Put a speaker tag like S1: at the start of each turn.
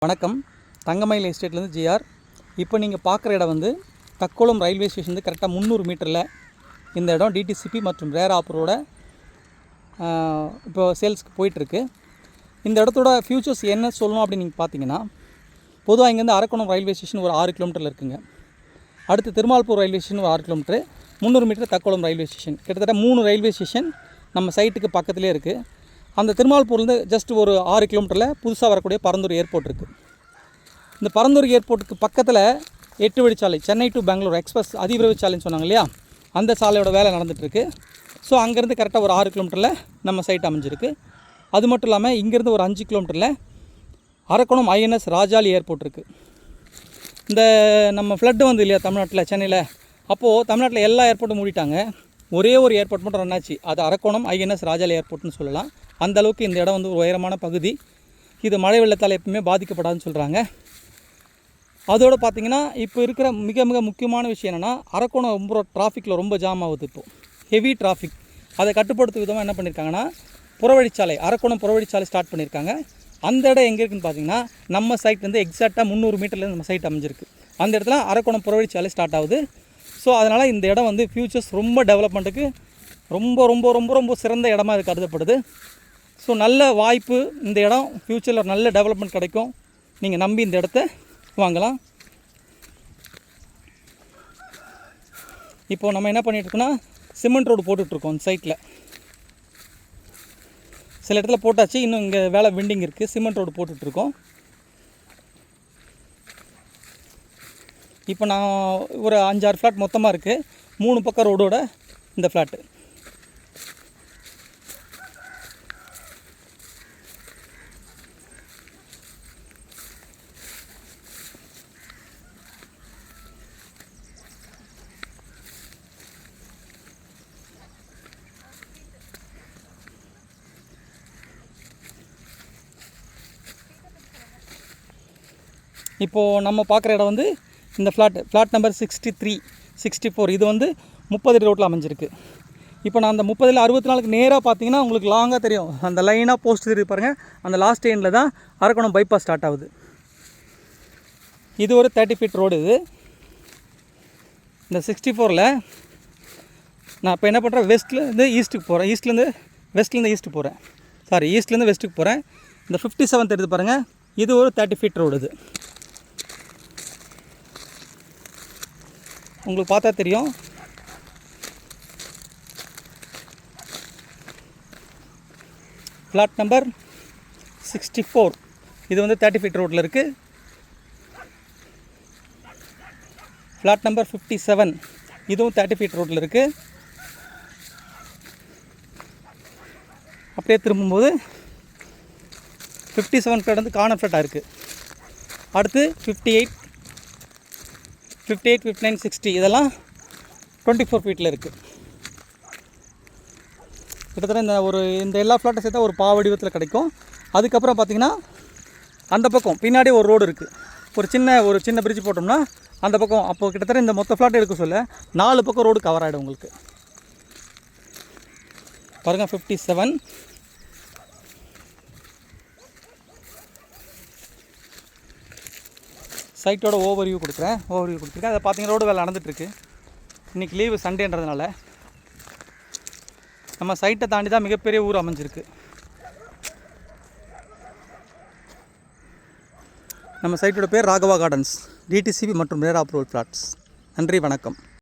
S1: வணக்கம். தங்கமயில் எஸ்டேட்லேருந்து ஜிஆர். இப்போ நீங்கள் பார்க்குற இடம் வந்து தக்கோலம் ரயில்வே ஸ்டேஷன் கரெக்டாக 300 மீட்டரில் இந்த இடம் டிடிசிபி மற்றும் ரேர் ஆப்பரோட இப்போ சேல்ஸ்க்கு போயிட்டுருக்கு. இந்த இடத்தோட ஃபியூச்சர்ஸ் என்ன சொல்லணும் அப்படின்னு நீங்கள் பார்த்தீங்கன்னா, பொதுவாக இங்கேருந்து அரக்கோணம் ரயில்வே ஸ்டேஷன் ஒரு 6 கிலோமீட்டரில் இருக்குங்க. அடுத்து திருமால்பூர் ரயில்வே ஸ்டேஷன் ஒரு 6 kilometre, 300 metre Takkolam railway station. கிட்டத்தட்ட 3 ரயில்வே ஸ்டேஷன் நம்ம சைட்டுக்கு பக்கத்துலேயே இருக்குது. அந்த திருமால்பூர்லேருந்து ஜஸ்ட் ஒரு 6 கிலோமீட்டரில் புதுசாக வரக்கூடிய பரந்தூர் ஏர்போர்ட் இருக்குது. இந்த பரந்தூர் ஏர்போர்ட்டுக்கு பக்கத்தில் 8 வழிச்சாலை, சென்னை டு பெங்களூர் எக்ஸ்பிரஸ் அதிவிரைவு சாலைன்னு சொன்னாங்க இல்லையா, அந்த சாலையோட வேலை நடந்துகிட்ருக்கு. ஸோ அங்கேருந்து கரெக்டாக ஒரு 6 கிலோமீட்டரில் நம்ம சைட் அமைஞ்சிருக்கு. அது மட்டும் இல்லாமல் இங்கேருந்து ஒரு 5 கிலோமீட்டரில் அரக்கோணம் ஐஎன்எஸ் ராஜாளி ஏர்போர்ட் இருக்குது. இந்த நம்ம ஃப்ளட்டு வந்து இல்லையா தமிழ்நாட்டில், சென்னையில், அப்போது தமிழ்நாட்டில் எல்லா ஏர்போர்ட்டும் மூடிட்டாங்க. ஒரே ஒரு ஏர்போர்ட் மட்டும் ரன் ஆச்சு. அது அரக்கோணம் ஐஎன்எஸ் ராஜாளி ஏர்போர்ட்னு சொல்லலாம். அந்தளவுக்கு இந்த இடம் வந்து ஒரு உயரமான பகுதி. இது மழை வெள்ளத்தால் எப்பவுமே பாதிக்கப்படாதுன்னு சொல்கிறாங்க. அதோடு பார்த்திங்கன்னா இப்போ இருக்கிற மிக மிக முக்கியமான விஷயம் என்னென்னா, அரக்கோணம் ரொம்ப டிராஃபிக்கில் ரொம்ப ஜாம் ஆகுது. இப்போது ஹெவி டிராஃபிக். அதை கட்டுப்படுத்தும் விதமாக என்ன பண்ணியிருக்காங்கன்னா, புறவழிச்சாலை, அரக்கோணம் புறவழிச்சாலை ஸ்டார்ட் பண்ணியிருக்காங்க. அந்த இடம் எங்கே இருக்குதுன்னு பார்த்தீங்கன்னா, நம்ம சைட்லேருந்து எக்ஸாக்டாக 300 மீட்டர்லேருந்து நம்ம சைட் அமைஞ்சிருக்கு. அந்த இடத்துல அரக்கோணம் புறவழிச்சாலை ஸ்டார்ட் ஆகுது. ஸோ அதனால் இந்த இடம் வந்து ஃப்யூச்சர்ஸ் ரொம்ப டெவலப்மெண்ட்டுக்கு ரொம்ப ரொம்ப ரொம்ப ரொம்ப சிறந்த இடமா இது கருதப்படுது. ஸோ நல்ல வாய்ப்பு. இந்த இடம் ஃப்யூச்சரில் நல்ல டெவலப்மெண்ட் கிடைக்கும். நீங்கள் நம்பி இந்த இடத்த வாங்கலாம். இப்போது நம்ம என்ன பண்ணிகிட்ருக்கோன்னா, சிமெண்ட் ரோடு போட்டுட்ருக்கோம் இந்த சைட்டில். சில இடத்துல போட்டாச்சு, இன்னும் இங்கே வேலை பெண்டிங் இருக்குது. சிமெண்ட் ரோடு போட்டுட்ருக்கோம். இப்போ நான் ஒரு 5-6 ஃப்ளாட் மொத்தமாக இருக்குது. 3 பக்கம் ரோடோட இந்த ஃப்ளாட்டு. இப்போது நம்ம பார்க்குற இடம் வந்து இந்த ஃப்ளாட் நம்பர் 63, 64. இது வந்து 30 ரோட்டில் அமைஞ்சிருக்கு. இப்போ நான் அந்த 30ல் 64க்கு நேராக பார்த்தீங்கன்னா உங்களுக்கு லாங்காக தெரியும். அந்த லைனாக போஸ்ட் தெரியுது பாருங்கள். அந்த லாஸ்ட் எண்டில் தான் அரக்கோணம் பைபாஸ் ஸ்டார்ட் ஆகுது. இது ஒரு 30 ஃபீட் ரோடு. இது இந்த 64ல் நான் இப்போ என்ன பண்ணுறேன், வெஸ்ட்லேருந்து ஈஸ்ட்டுக்கு போகிறேன். வெஸ்ட்லேருந்து ஈஸ்ட்டுக்கு போகிறேன். ஈஸ்ட்லேருந்து வெஸ்ட்டுக்கு போகிறேன். இந்த 57 தெரியுது பாருங்கள். இது ஒரு 30 ஃபீட் ரோடு. இது உங்களுக்கு பார்த்தா தெரியும். ஃப்ளாட் நம்பர் 64 இது வந்து 30 ஃபீட் ரோட்டில் இருக்குது. ஃப்ளாட் நம்பர் 57 இதுவும் 30 ஃபீட் ரோட்டில் இருக்குது. அப்படியே திரும்பும்போது 57 ஃப்ளாட் வந்து கார்னர் ஃப்ளாட்டாக இருக்குது. அடுத்து 58, 59, 60 இதெல்லாம் 24 ஃபீட்டில் இருக்குது. கிட்டத்தட்ட இந்த எல்லா ஃப்ளாட்டை சேர்த்தா ஒரு பாவடிவத்தில் கிடைக்கும். அதுக்கப்புறம் பார்த்திங்கன்னா அந்த பக்கம் பின்னாடி ஒரு ரோடு இருக்குது. ஒரு சின்ன பிரிட்ஜ் போட்டோம்னா அந்த பக்கம், அப்போது கிட்டத்தட்ட இந்த மொத்த ஃப்ளாட் எடுக்க சொல்ல 4 பக்கம் ரோடு கவர் ஆகிடும் உங்களுக்கு. பாருங்கள் 57. சைட்டோட ஓவர்வியூ கொடுத்துருக்கேன். அதை பார்த்தீங்கன்னா ரோடு வேலை நடந்துகிட்ருக்கு. இன்றைக்கி லீவு சண்டேன்றதுனால நம்ம சைட்டை தாண்டி தான் மிகப்பெரிய ஊர் அமைஞ்சிருக்கு. நம்ம சைட்டோட பேர் ராகவா கார்டன்ஸ், டிடிசிபி மற்றும் ரேர் அப்ரூவல் ஃப்ளாட்ஸ். நன்றி, வணக்கம்.